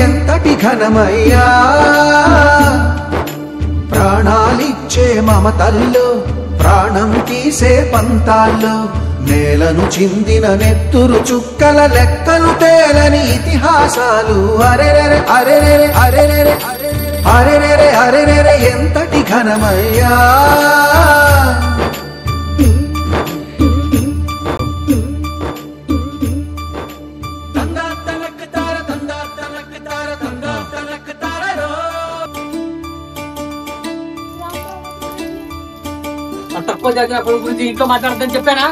ఎంతటి ఘనమయ్యా ప్రాణాలిచ్చే మమతల్లో ప్రాణం తీసే పంతాల్లో నేలను చిందిన నెత్తురు చుక్కల లెక్కలు తేలని ఇతిహాసాలు అరెరెరె అరెరెరె అరెరెరె అరెరెరె అరెరెరె ఎంతటి ఘనమయ్యా తక్కువ చదివిన కొడుకు గురించి ఇంట్లో మాట్లాడదని చెప్పానా?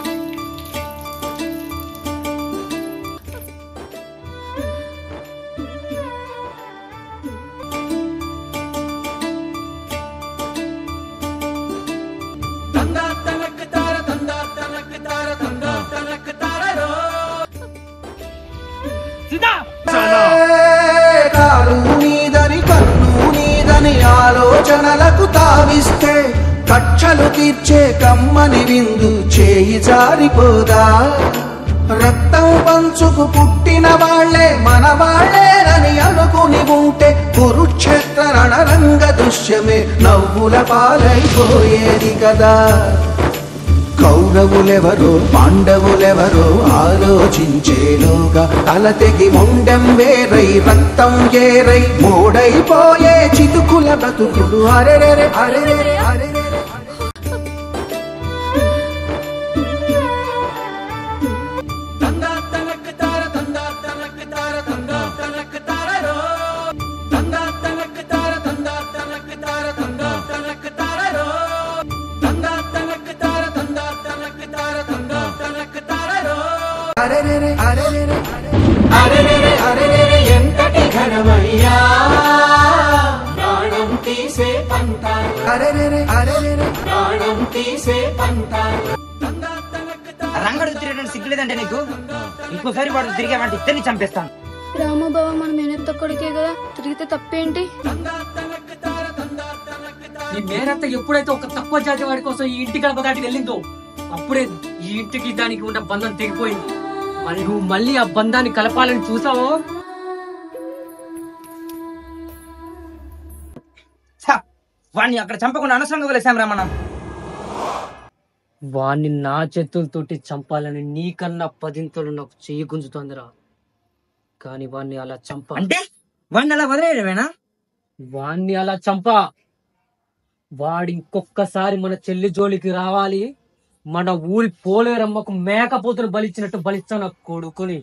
కాలు నీదని కన్ను నీదని ఆలోచనలకు తావిస్తే కక్షలు తీర్చే కమ్మని విందు చేయి జారిపోదా రక్తం పంచుకు పుట్టిన వాళ్లే మన వాళ్లేనని అనుకుని ఉంటే కురుక్షేత్ర రణరంగ దృశ్యమే నవ్వుల పాలైపోయేది కదా కౌరవులెవరో పాండవులెవరో ఆలోచించేలోగా తల తెగి మొండెం వేరై రక్తం ఏరై మూడైపోయే చితుకుల బతుకులు అరెరెరె అరెరెరె అరెరెరె అరెరెరె అరెరెరె అరెరెరె అరెరెరె ఎంతటి ఘనమయ్యా ప్రాణం తీసే పంతాలు అరెరెరె అరెరెరె ప్రాణం తీసే పంతాలు రంగడు తిరగడానికి సిగ్గులేదంటే నీకు ఇంకోసారి వాడు తిరిగామంటే ఇద్దరిని చంపేస్తాను. రామబావ మన మేనత్త కొడుకే కదా తిరిగితే తప్పేంటి? ఈ మేనత్త ఎప్పుడైతే ఒక తక్కువ జాతి వాడి కోసం ఈ ఇంటి గడప దాటి వెళ్ళిందో అప్పుడే ఈ ఇంటికి దానికి ఉన్న బంధం తెగిపోయింది. మరి నువ్వు మళ్ళీ ఆ బంధాన్ని కలపాలని చూసావో వాడిని అక్కడ చంపకుండా అనవసరంగా వదిలేసాం రా మనం. వాణ్ణి నా చేతులతోటి చంపాలని నీకన్నా 10 నాకు చెయ్యి గుంజుతోందిరా. కాని వాణ్ణి అలా చంప అంటే వాడిని అలా వదిలేయడమేనా? వాణ్ణి అలా చంప వాడి ఇంకొక్కసారి మన చెల్లి జోలికి రావాలి. మన ఊరి పోలేరమ్మకు మేకపోతును బలిచ్చినట్టు బలిచ్చాను నా కొడుకుని.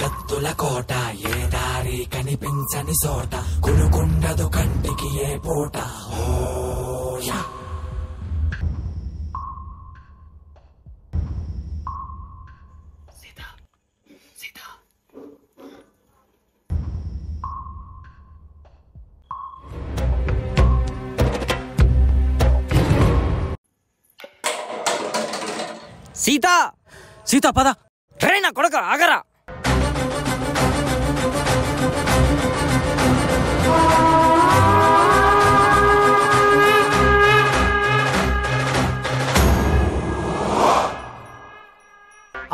కత్తుల కోట ఏ దారి కనిపించని చోట కునుకుండదు కంటికి ఏ పూట ఓయా సీత సీత పద ట్రైన్ కొడక ఆగరా.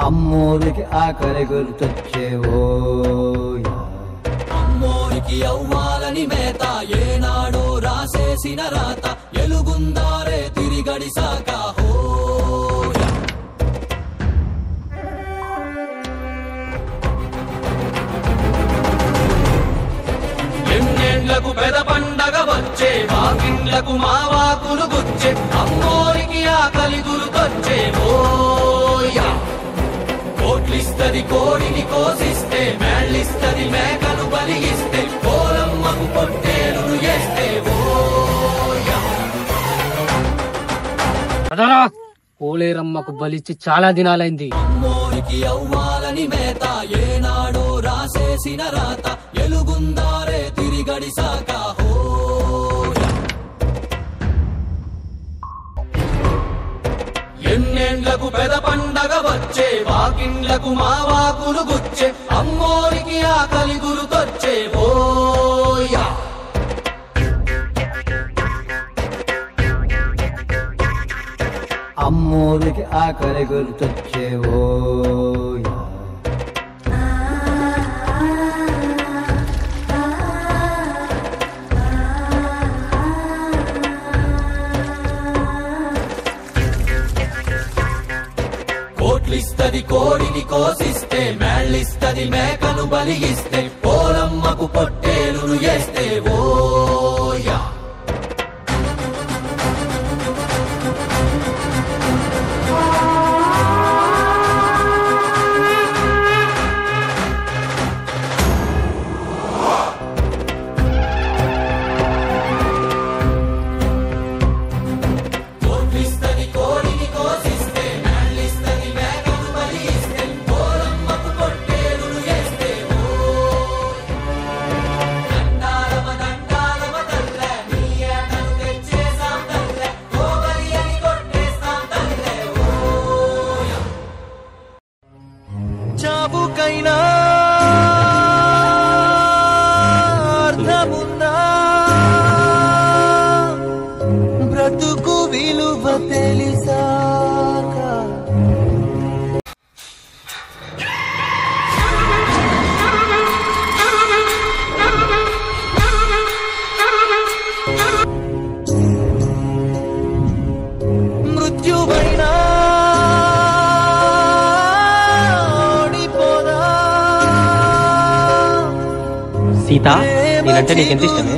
అమ్మోరికి ఆకలి గుర్తొచ్చేవో అమ్మోరికి అవ్వాలని మేత ఏనాడో రాసేసిన రాత ఎలుగుందారే తిరిగడి సాక ఎన్నేళ్లకు పెద పండగ వచ్చే వాకిండ్లకు మా వాకులు గుచ్చే అమ్మోరికి ఆకలి గుర్తొచ్చే ఓయా కోట్లిస్తది కోడిని కోసిస్తే మేళ్ళిస్తది మేకను బలిగిస్తే కోలమ్మకు పొట్టేలును చేస్తే పోలేరమ్మకు బలిచ్చి చాలా దినాలైంది. అమ్మోరికి అవ్వాలని మేత ఏనాడో రాసేసిన రాత ఎలుగుందారే తిరిగి గడి గడిసాక హోయా. ఎన్నేళ్లకు పెద పండగ వచ్చే వాకిండ్లకు మా వాకులు గుచ్చే అమ్మోరికి ఆకలి గురుకొచ్చే ఓయా. అమ్మోరికి ఆకలి గుర్తొచ్చేవో కోట్లిస్తది కోడిని కోసిస్తే మేళ్ళిస్తది మేకను బలిగిస్తే పోలమ్మకు పొట్టేలును వేస్తే ఓయా. కోట్లిస్తది కోడిని కోసిస్తే మేళ్ళిస్తది మేకను బలిగిస్తే పోలమ్మకు పొట్టేలును వేస్తే దండాలమ దండాలమ తల్లే నీ ఏటను తెచ్చేసాం తల్లే కోబలి అని కొట్టేస్తాం తల్లే ఓయా. చావుకైనా అర్థముందా బ్రతుకు విలువ తెలిసాక. మృత్యువైనా ఓడిపోదా. సీత నేనంటే నీకెంత ఇష్టమే?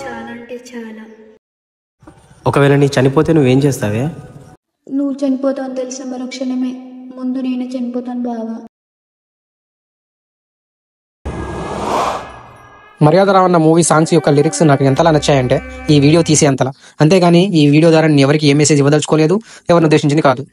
చాలా అంటే చాలా. ఒకవేళ నీ చనిపోతే నువ్వేం చేస్తావే? నువ్వు చనిపోతావు తెలిసిన మరుక్షణమే ముందు నేనే చనిపోతాను బావా. మర్యాద రావన్న మూవీ సాంగ్స్ యొక్క లిరిక్స్ నాకు ఎంతలా నచ్చాయంటే ఈ వీడియో తీసే అంతలా. అంతేగాని ఈ వీడియో ద్వారా నేను ఎవరికి ఏ మెసేజ్ ఇవ్వదలుచుకోలేదు, ఎవరిని ఉద్దేశించింది కాదు.